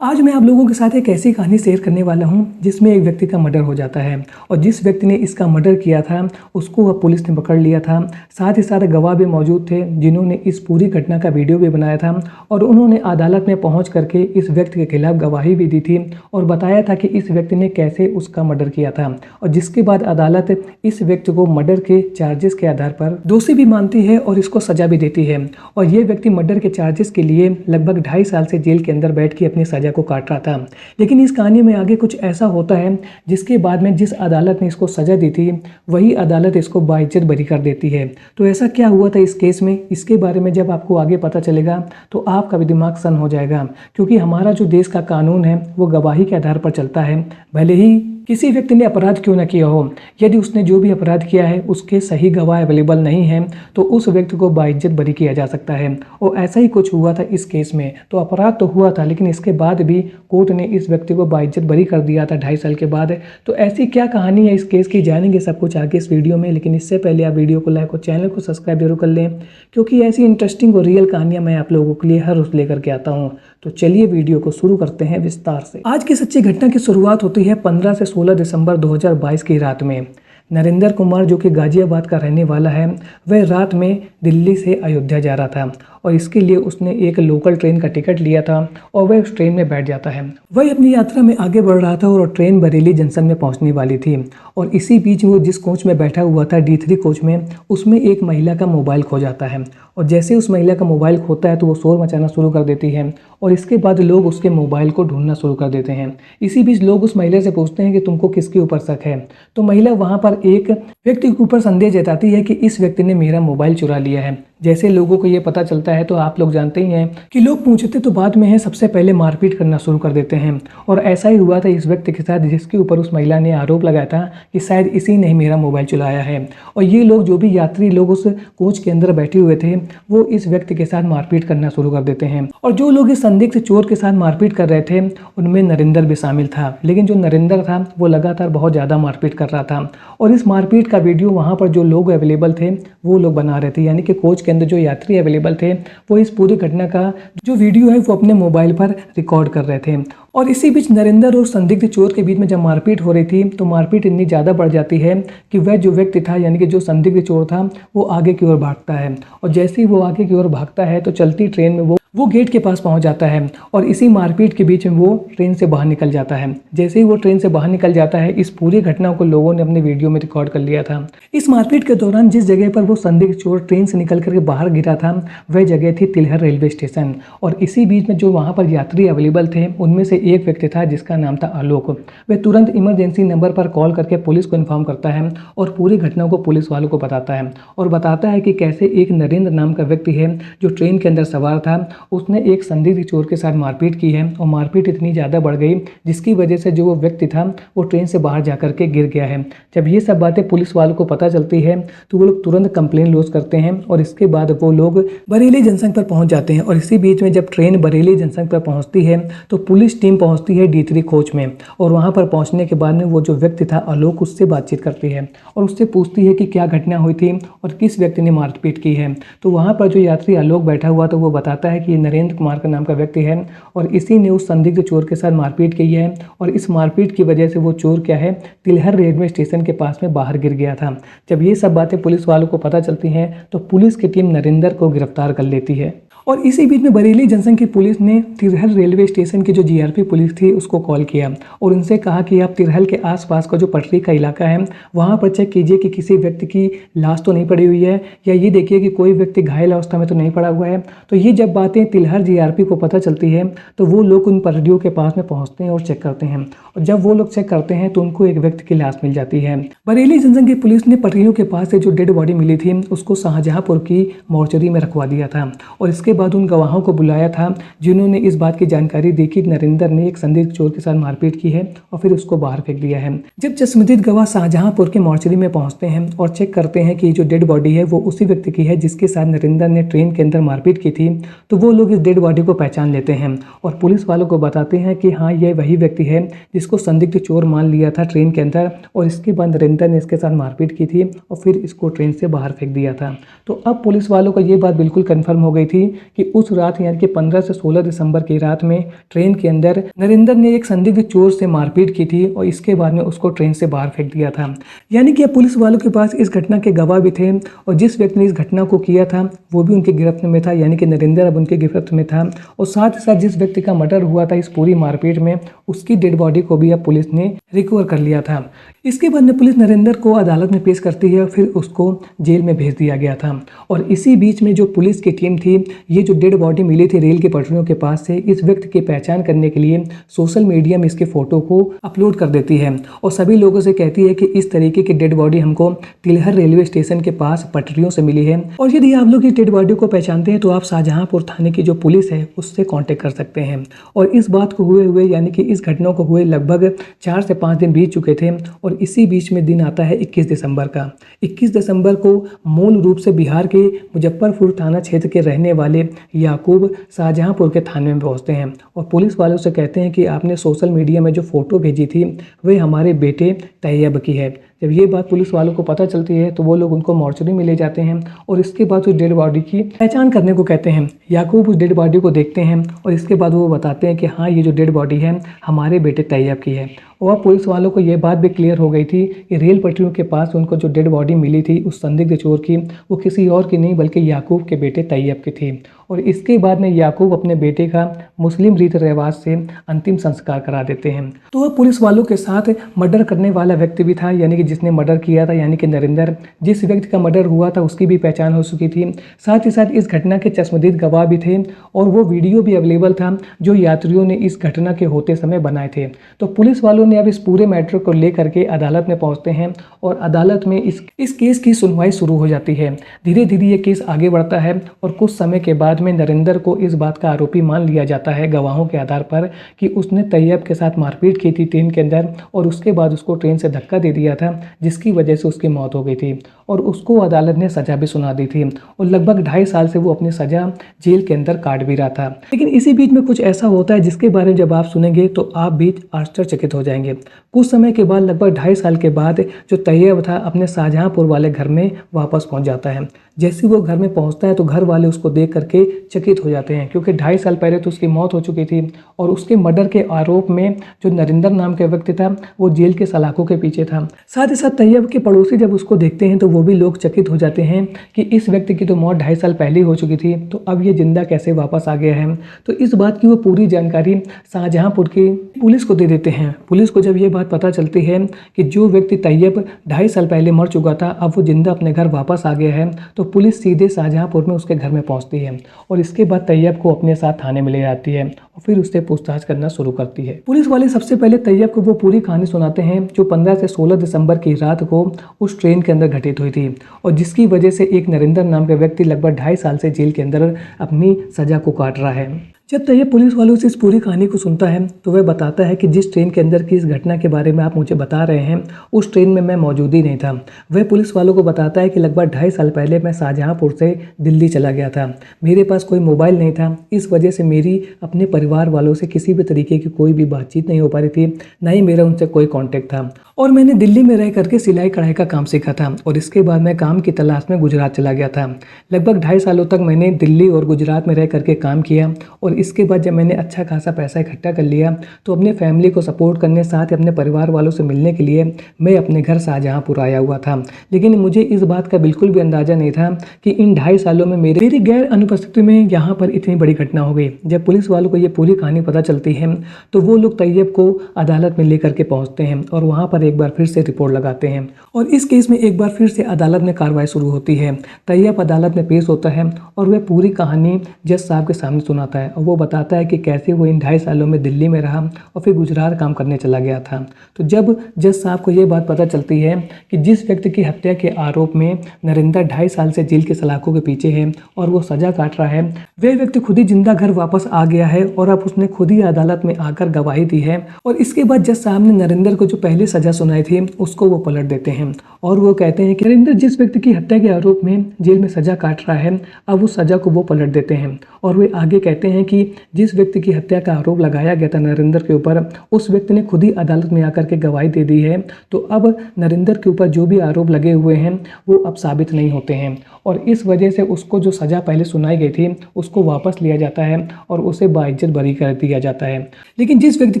आज मैं आप लोगों के साथ एक ऐसी कहानी शेयर करने वाला हूं जिसमें एक व्यक्ति का मर्डर हो जाता है और जिस व्यक्ति ने इसका मर्डर किया था उसको अब पुलिस ने पकड़ लिया था। साथ ही सारे गवाह भी मौजूद थे जिन्होंने इस पूरी घटना का वीडियो भी बनाया था और उन्होंने अदालत में पहुंच करके इस व्यक्ति के खिलाफ गवाही भी दी थी और बताया था कि इस व्यक्ति ने कैसे उसका मर्डर किया था। और जिसके बाद अदालत इस व्यक्ति को मर्डर के चार्जेस के आधार पर दोषी भी मानती है और इसको सजा भी देती है। और ये व्यक्ति मर्डर के चार्जेस के लिए लगभग 2.5 साल से जेल के अंदर बैठ के अपनी सजा को काट रहा था। लेकिन इस कहानी में आगे कुछ ऐसा होता है जिसके बाद में जिस अदालत ने इसको सजा दी थी वही अदालत इसको बाइज्जत बरी कर देती है। तो ऐसा क्या हुआ था इस केस में, इसके बारे में जब आपको आगे पता चलेगा तो आपका भी दिमाग सन हो जाएगा, क्योंकि हमारा जो देश का कानून है वो गवाही के आधार पर चलता है। भले ही किसी व्यक्ति ने अपराध क्यों न किया हो, यदि उसने जो भी अपराध किया है उसके सही गवाह अवेलेबल नहीं है तो उस व्यक्ति को बाइज्जत बरी किया जा सकता है। और ऐसा ही कुछ हुआ था इस केस में। तो अपराध तो हुआ था लेकिन इसके बाद भी कोर्ट ने इस व्यक्ति को बाइज्जत बरी कर दिया था 2.5 साल के बाद। तो ऐसी क्या कहानी है इस केस की, जानेंगे सब कुछ आगे इस वीडियो में। लेकिन इससे पहले आप वीडियो को लाइक और चैनल को सब्सक्राइब जरूर कर लें, क्योंकि ऐसी इंटरेस्टिंग और रियल कहानियां मैं आप लोगों के लिए हर रोज लेकर के आता हूँ। तो चलिए वीडियो को शुरू करते हैं विस्तार से। आज की सच्ची घटना की शुरुआत होती है 15 से 16 दिसंबर 2022 की रात में। नरेंद्र कुमार जो कि गाजियाबाद का रहने वाला है, वह रात में दिल्ली से अयोध्या जा रहा था और इसके लिए उसने एक लोकल ट्रेन का टिकट लिया था और वह उस ट्रेन में बैठ जाता है। वह अपनी यात्रा में आगे बढ़ रहा था और ट्रेन बरेली जंक्शन में पहुंचने वाली थी। और इसी बीच वो जिस कोच में बैठा हुआ था D3 कोच में, उसमें एक महिला का मोबाइल खो जाता है। और जैसे उस महिला का मोबाइल खोता है तो वो शोर मचाना शुरू कर देती है और इसके बाद लोग उसके मोबाइल को ढूंढना शुरू कर देते हैं। इसी बीच लोग उस महिला से पूछते हैं कि तुमको किसके ऊपर शक है। तो महिला वहाँ पर एक व्यक्ति के ऊपर संदेह जताती है कि इस व्यक्ति ने मेरा मोबाइल चुरा लिया है। जैसे लोगों को ये पता चलता है तो आप लोग जानते ही हैं कि लोग पूछते तो बाद में है, सबसे पहले मारपीट करना शुरू कर देते हैं। और ऐसा ही हुआ था इस व्यक्ति के साथ जिसके ऊपर उस महिला ने आरोप लगाया था कि शायद इसी ने मेरा मोबाइल चुराया है। और ये लोग, जो भी यात्री लोग उस कोच के अंदर बैठे हुए थे, वो इस व्यक्ति के साथ मारपीट करना शुरू कर देते हैं। और जो लोग इस संदिग्ध चोर के साथ मारपीट कर रहे थे उनमें नरेंद्र भी शामिल था। लेकिन जो नरेंद्र था वो लगातार बहुत ज़्यादा मारपीट कर रहा था और इस मारपीट का वीडियो वहाँ पर जो लोग अवेलेबल थे वो लोग बना रहे थे। यानी कि कोच के अंदर जो यात्री अवेलेबल थे वो इस पूरी घटना का जो वीडियो है वो अपने मोबाइल पर रिकॉर्ड कर रहे थे। और इसी बीच नरेंद्र और संदिग्ध चोर के बीच में जब मारपीट हो रही थी तो मारपीट इतनी ज़्यादा बढ़ जाती है कि वह जो व्यक्ति था, यानी कि जो संदिग्ध चोर था, वो आगे की ओर भागता है। और जैसे ही वो आगे की ओर भागता है तो चलती ट्रेन में वो गेट के पास पहुंच जाता है और इसी मारपीट के बीच में वो ट्रेन से बाहर निकल जाता है। जैसे ही वो ट्रेन से बाहर निकल जाता है, इस पूरी घटना को लोगों ने अपने वीडियो में रिकॉर्ड कर लिया था। इस मारपीट के दौरान जिस जगह पर वो संदिग्ध चोर ट्रेन से निकल करके बाहर गिरा था वह जगह थी तिलहर रेलवे स्टेशन। और इसी बीच में जो वहाँ पर यात्री अवेलेबल थे उनमें से एक व्यक्ति था जिसका नाम था आलोक। वह तुरंत इमरजेंसी नंबर पर कॉल करके पुलिस को इन्फॉर्म करता है और पूरी घटना को पुलिस वालों को बताता है और बताता है कि कैसे एक नरेंद्र नाम का व्यक्ति है जो ट्रेन के अंदर सवार था, उसने एक संदिग्ध चोर के साथ मारपीट की है। और मारपीट इतनी ज़्यादा बढ़ गई जिसकी वजह से जो वो व्यक्ति था वो ट्रेन से बाहर जाकर के गिर गया है। जब ये सब बातें पुलिस वालों को पता चलती है तो वो लोग तुरंत कंप्लेन लॉज करते हैं और इसके बाद वो लोग बरेली जंक्शन पर पहुंच जाते हैं। और इसी बीच में जब ट्रेन बरेली जंक्शन पर पहुंचती है तो पुलिस टीम पहुंचती है D3 कोच में। और वहां पर पहुंचने के बाद में वो जो व्यक्ति था आलोक, उससे बातचीत करती है और उससे पूछती है कि क्या घटना हुई थी और किस व्यक्ति ने मारपीट की है। तो वहां पर जो यात्री आलोक बैठा हुआ तो वो बताता है कि नरेंद्र कुमार का नाम का व्यक्ति है और इसी ने उस संदिग्ध चोर के साथ मारपीट की है। और इस मारपीट की वजह से वो चोर क्या है, तिलहर रेलवे स्टेशन के पास में बाहर गिर गया था। जब ये सब बातें पुलिस वालों को पता चलती हैं तो पुलिस की टीम नरेंद्र को गिरफ्तार कर लेती है। और इसी बीच में बरेली जंक्शन की पुलिस ने तिरहल रेलवे स्टेशन की जो GRP पुलिस थी उसको कॉल किया और उनसे कहा कि आप तिरहल के आसपास का जो पटरी का इलाका है वहाँ पर चेक कीजिए कि किसी व्यक्ति की लाश तो नहीं पड़ी हुई है, या ये देखिए कि कोई व्यक्ति घायल अवस्था में तो नहीं पड़ा हुआ है। तो ये जब बातें तिलहर GRP को पता चलती है तो वो लोग उन पटरियों के पास में पहुँचते हैं और चेक करते हैं। और जब वो लोग चेक करते हैं तो उनको एक व्यक्ति की लाश मिल जाती है। बरेली जंक्शन की पुलिस ने पटरियों के पास से जो डेड बॉडी मिली थी उसको शाहजहांपुर की मोर्चरी में रखवा दिया था और इसके बाद उन गवाहों को बुलाया था जिन्होंने इस बात की जानकारी दी कि नरेंद्र ने एक संदिग्ध चोर के साथ मारपीट की है और फिर उसको बाहर फेंक दिया है। जब चश्मदीद गवाह शाहजहांपुर के मोर्चरी में पहुंचते हैं और चेक करते हैं कि जो डेड बॉडी है वो उसी व्यक्ति की है जिसके साथ नरेंद्र ने ट्रेन के अंदर मारपीट की थी, तो वो लोग इस डेड बॉडी को पहचान लेते हैं और पुलिस वालों को बताते हैं कि हाँ, ये वही व्यक्ति है जिसको संदिग्ध चोर मान लिया था ट्रेन के अंदर और इसके बाद नरेंद्र ने इसके साथ मारपीट की थी और फिर इसको ट्रेन से बाहर फेंक दिया था। तो अब पुलिस वालों को ये बात बिल्कुल कंफर्म हो गई थी कि उस रात यानी कि 15 से 16 दिसंबर की रात में ट्रेन के अंदर नरेंद्र ने एक संदिग्ध चोर से मारपीट की थी और इसके बाद में उसको ट्रेन से बाहर फेंक दिया था। यानी कि पुलिस वालों के पास इस घटना के गवाह भी थे और जिस व्यक्ति ने इस घटना को किया था वो भी उनकी गिरफ्त में था, यानी कि नरेंद्र अब उनकी गिरफ्त में था। और साथ ही साथ जिस व्यक्ति का मर्डर हुआ था इस पूरी मारपीट में, उसकी डेड बॉडी को भी अब पुलिस ने रिकवर कर लिया था। इसके बाद में पुलिस नरेंद्र को अदालत में पेश करती है, फिर उसको जेल में भेज दिया गया था। और इसी बीच में जो पुलिस की टीम थी, ये जो डेड बॉडी मिली थी रेल के पटरियों के पास से, इस व्यक्ति की पहचान करने के लिए सोशल मीडिया में इसके फोटो को अपलोड कर देती है और सभी लोगों से कहती है कि इस तरीके की डेड बॉडी हमको तिलहर रेलवे स्टेशन के पास पटरियों से मिली है और यदि आप लोग इस डेड बॉडी को पहचानते हैं तो आप शाहजहांपुर थाने की जो पुलिस है उससे कांटेक्ट कर सकते हैं। और इस बात को हुए यानी कि इस घटना को हुए लगभग 4 से 5 दिन बीत चुके थे और इसी बीच में दिन आता है 21 दिसंबर का। 21 दिसंबर को मूल रूप से बिहार के मुजफ्फरपुर थाना क्षेत्र के रहने वाले याकूब शाहजहांपुर के थाने में पहुंचते हैं और पुलिस वालों से कहते हैं कि आपने सोशल मीडिया में जो फोटो भेजी थी वह हमारे बेटे तैयब की है। जब ये बात पुलिस वालों को पता चलती है तो वो लोग उनको मॉर्चरी में ले जाते हैं और इसके बाद उस डेड बॉडी की पहचान करने को कहते हैं। याकूब उस डेड बॉडी को देखते हैं और इसके बाद वो बताते हैं कि हाँ, ये जो डेड बॉडी है हमारे बेटे तैयब की है। और पुलिस वालों को ये बात भी क्लियर हो गई थी कि रेल पटरियों के पास उनको जो डेड बॉडी मिली थी उस संदिग्ध चोर की, वो किसी और की नहीं बल्कि याकूब के बेटे तैयब की थी। और इसके बाद में याकूब अपने बेटे का मुस्लिम रीति रिवाज से अंतिम संस्कार करा देते हैं। तो वह पुलिस वालों के साथ मर्डर करने वाला व्यक्ति भी था, यानी कि जिसने मर्डर किया था, यानी कि नरेंद्र। जिस व्यक्ति का मर्डर हुआ था उसकी भी पहचान हो चुकी थी। साथ ही साथ इस घटना के चश्मदीद गवाह भी थे और वो वीडियो भी अवेलेबल था जो यात्रियों ने इस घटना के होते समय बनाए थे। तो पुलिस वालों ने अब इस पूरे मैटर को लेकर के अदालत में पहुंचते हैं और अदालत में इस केस की सुनवाई शुरू हो जाती है। धीरे धीरे ये केस आगे बढ़ता है और कुछ समय के बाद में नरेंद्र को इस बात का आरोपी मान लिया जाता है गवाहों के आधार पर कि उसने तैयब के साथ मारपीट की थी ट्रेन के अंदर और उसके बाद उसको ट्रेन से धक्का दे दिया था जिसकी वजह से उसकी मौत हो गई थी और उसको अदालत ने सजा भी सुना दी थी और लगभग 2.5 साल से वो अपनी सजा जेल के अंदर काट भी रहा था। लेकिन इसी बीच में कुछ ऐसा होता है जिसके बारे में जब आप सुनेंगे तो आप भी आश्चर्यचकित हो जाएंगे। कुछ समय के बाद लगभग 2.5 साल के बाद जो तैयब था अपने शाहजहांपुर वाले घर में वापस पहुंच जाता है। जैसे वो घर में पहुंचता है तो घर वाले उसको देख करके चकित हो जाते हैं क्योंकि 2.5 साल पहले तो उसकी मौत हो चुकी थी और उसके मर्डर के आरोप में जो नरेंद्र नाम के व्यक्ति था वो जेल के सलाखों के पीछे था। साथ ही साथ तैयब के पड़ोसी जब उसको देखते हैं तो वो भी लोग चकित हो जाते हैं कि इस व्यक्ति की तो मौत 2.5 साल पहले हो चुकी थी, तो अब ये जिंदा कैसे वापस आ गया है। तो इस बात की वो पूरी जानकारी शाहजहांपुर की पुलिस को दे देते हैं। पुलिस को जब ये बात पता चलती है कि जो व्यक्ति तैयब 2.5 साल पहले मर चुका था अब वो जिंदा अपने घर वापस आ गया है, तो पुलिस सीधे शाहजहांपुर में उसके घर में पहुंचती है और इसके बाद तैयब को अपने साथ थाने में ले जाती है और फिर उससे पूछताछ करना शुरू करती है। पुलिस वाले सबसे पहले तैयब को वो पूरी कहानी सुनाते हैं जो 15 से 16 दिसंबर की रात को उस ट्रेन के अंदर घटित हुई थी और जिसकी वजह से एक नरेंद्र नाम का व्यक्ति लगभग 2.5 साल से जेल के अंदर अपनी सजा को काट रहा है। जब तैयब पुलिस वालों से इस पूरी कहानी को सुनता है तो वह बताता है कि जिस ट्रेन के अंदर की इस घटना के बारे में आप मुझे बता रहे हैं उस ट्रेन में मैं मौजूद ही नहीं था। वह पुलिस वालों को बताता है कि लगभग 2.5 साल पहले मैं शाहजहांपुर से दिल्ली चला गया था। मेरे पास कोई मोबाइल नहीं था, इस वजह से मेरी अपने परिवार वालों से किसी भी तरीके की कोई भी बातचीत नहीं हो पा रही थी, ना ही मेरा उनसे कोई कॉन्टैक्ट था। और मैंने दिल्ली में रह करके सिलाई कढ़ाई का काम सीखा था और इसके बाद मैं काम की तलाश में गुजरात चला गया था। लगभग 2.5 सालों तक मैंने दिल्ली और गुजरात में रह करके काम किया और इसके बाद जब मैंने अच्छा खासा पैसा इकट्ठा कर लिया तो अपने फैमिली को सपोर्ट करने साथ ही अपने परिवार वालों से मिलने के लिए मैं अपने घर शाहजहांपुर आया हुआ था। लेकिन मुझे इस बात का बिल्कुल भी अंदाजा नहीं था कि इन 2.5 सालों में मेरी गैर अनुपस्थिति में यहाँ पर इतनी बड़ी घटना हो गई। जब पुलिस वालों को ये पूरी कहानी पता चलती है तो वो लोग तैयब को अदालत में लेकर के पहुँचते हैं और वहाँ पर एक बार फिर से रिपोर्ट लगाते हैं और इस केस में एक बार फिर से अदालत में कार्रवाई शुरू होती है। तैयब अदालत में पेश होता है और वह पूरी कहानी जज साहब के सामने सुनाता है और वो बताता है कि कैसे वो इन 2.5 सालों में दिल्ली में रहा और फिर गुजरात काम करने चला गया था। तो जब जज साहब को ये बात पता चलती है कि जिस व्यक्ति की हत्या के आरोप में नरेंद्र 2.5 साल से जेल के सलाखों के पीछे है और वो सजा काट रहा है, वह व्यक्ति खुद ही जिंदा घर वापस आ गया है और अब उसने खुद ही अदालत में आकर गवाही दी है। और इसके बाद जज साहब ने नरेंद्र को जो पहले सजा सजा सुनाई थी उसको वो पलट देते हैं और वो कहते हैं कि नरेंद्र जिस व्यक्ति की हत्या के आरोप में जेल में सजा काट रहा है अब उस सजा को वो पलट देते हैं। और वे आगे कहते हैं कि जिस व्यक्ति की हत्या का आरोप लगाया गया था नरेंद्र के ऊपर, उस व्यक्ति ने खुद ही अदालत में आकर के गवाही दे दी है, तो अब नरेंद्र के ऊपर जो भी आरोप लगे हुए हैं वो अब साबित नहीं होते हैं और इस वजह से उसको जो सज़ा पहले सुनाई गई थी उसको वापस लिया जाता है और उसे बाइज्जत बरी कर दिया जाता है। लेकिन जिस व्यक्ति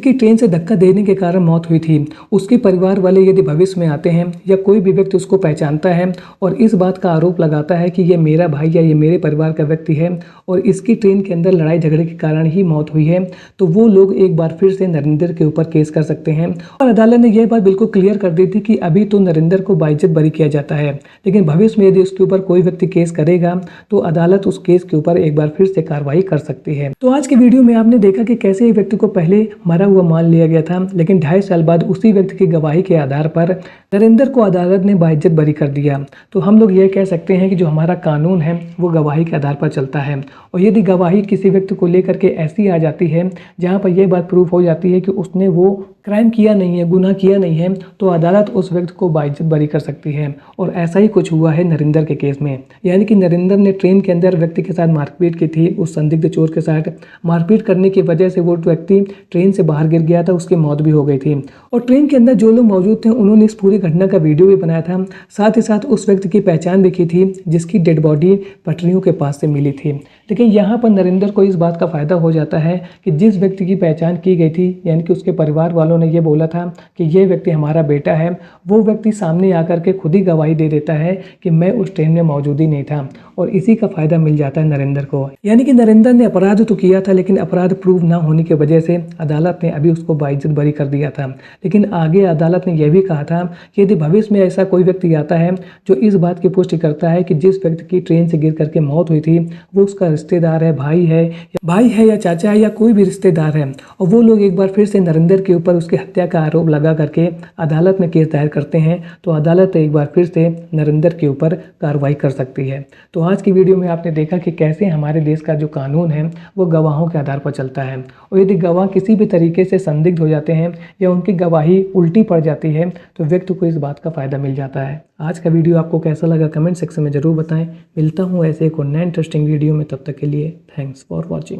की ट्रेन से धक्का देने के कारण मौत हुई थी उसके परिवार वाले यदि भविष्य में आते हैं या कोई भी व्यक्ति उसको पहचानता है और इस बात का आरोप लगाता है कि ये मेरा भाई या ये मेरे परिवार का व्यक्ति है और इसकी ट्रेन के अंदर लड़ाई झगड़े के कारण ही मौत हुई है, तो वो लोग एक बार फिर से नरेंद्र के ऊपर केस कर सकते हैं। और अदालत ने यह बात बिल्कुल क्लियर कर दी थी कि अभी तो नरेंद्र को बाइज्जत बरी किया जाता है, लेकिन भविष्य में यदि उसके ऊपर कोई व्यक्ति केस करेगा तो अदालत उस केस के ऊपर एक बार फिर से कार्रवाई कर सकती है। तो आज के वीडियो में आपने देखा कि कैसे एक व्यक्ति को पहले मरा हुआ मान लिया गया था, लेकिन 2.5 साल बाद उसी व्यक्ति की गवाही के आधार पर नरेंद्र को अदालत ने बाइज्जत बरी कर दिया। तो हम लोग ये कह सकते हैं कि जो हमारा कानून है वो गवाही के आधार पर चलता है और यदि गवाही किसी व्यक्ति को लेकर के ऐसी आ जाती है जहाँ पर यह बात प्रूफ हो जाती है कि उसने वो क्राइम किया नहीं है, गुनाह किया नहीं है, तो अदालत उस व्यक्ति को बाइज्जत बरी कर सकती है। और ऐसा ही कुछ हुआ है नरेंद्र के केस में, यानी कि नरेंद्र ने ट्रेन के अंदर व्यक्ति के साथ मारपीट की थी, उस संदिग्ध चोर के साथ मारपीट करने की वजह से वो व्यक्ति ट्रेन से बाहर गिर गया था, उसकी मौत भी हो गई थी। और ट्रेन के अंदर जो लोग मौजूद थे उन्होंने इस पूरी घटना का वीडियो भी बनाया था, साथ ही साथ उस व्यक्ति की पहचान भी की थी जिसकी डेड बॉडी पटरियों के पास से मिली थी। लेकिन यहाँ पर नरेंद्र को इस बात का फायदा हो जाता है कि जिस व्यक्ति की पहचान की गई थी, यानी कि उसके परिवार वालों ने ये बोला था कि ये व्यक्ति हमारा बेटा है, वो व्यक्ति सामने आकर के खुद ही गवाही दे देता है कि मैं उस ट्रेन में मौजूद ही नहीं था और इसी का फायदा मिल जाता है नरेंद्र को। यानी कि नरेंद्र ने अपराध तो किया था लेकिन अपराध प्रूव ना होने की वजह से अदालत ने अभी उसको बाइज्जत बरी कर दिया था। लेकिन आगे अदालत ने यह भी कहा था कि यदि भविष्य में ऐसा कोई व्यक्ति आता है जो इस बात की पुष्टि करता है कि जिस व्यक्ति की ट्रेन से गिर करके मौत हुई थी वो उसका रिश्तेदार है, भाई है या चाचा है या कोई भी रिश्तेदार है, और वो लोग एक बार फिर से नरेंद्र के ऊपर उसकी हत्या का आरोप लगा करके अदालत में केस दायर करते हैं, तो अदालत एक बार फिर से नरेंद्र के ऊपर कार्रवाई कर सकती है। तो आज की वीडियो में आपने देखा कि कैसे हमारे देश का जो कानून है वो गवाहों के आधार पर चलता है और यदि गवाह किसी भी तरीके से संदिग्ध हो जाते हैं या उनकी गवाही उल्टी पड़ जाती है तो व्यक्ति को इस बात का फ़ायदा मिल जाता है। आज का वीडियो आपको कैसा लगा कमेंट सेक्शन में ज़रूर बताएं। मिलता हूँ ऐसे एक और नए इंटरेस्टिंग वीडियो में, तब तक के लिए थैंक्स फॉर वॉचिंग।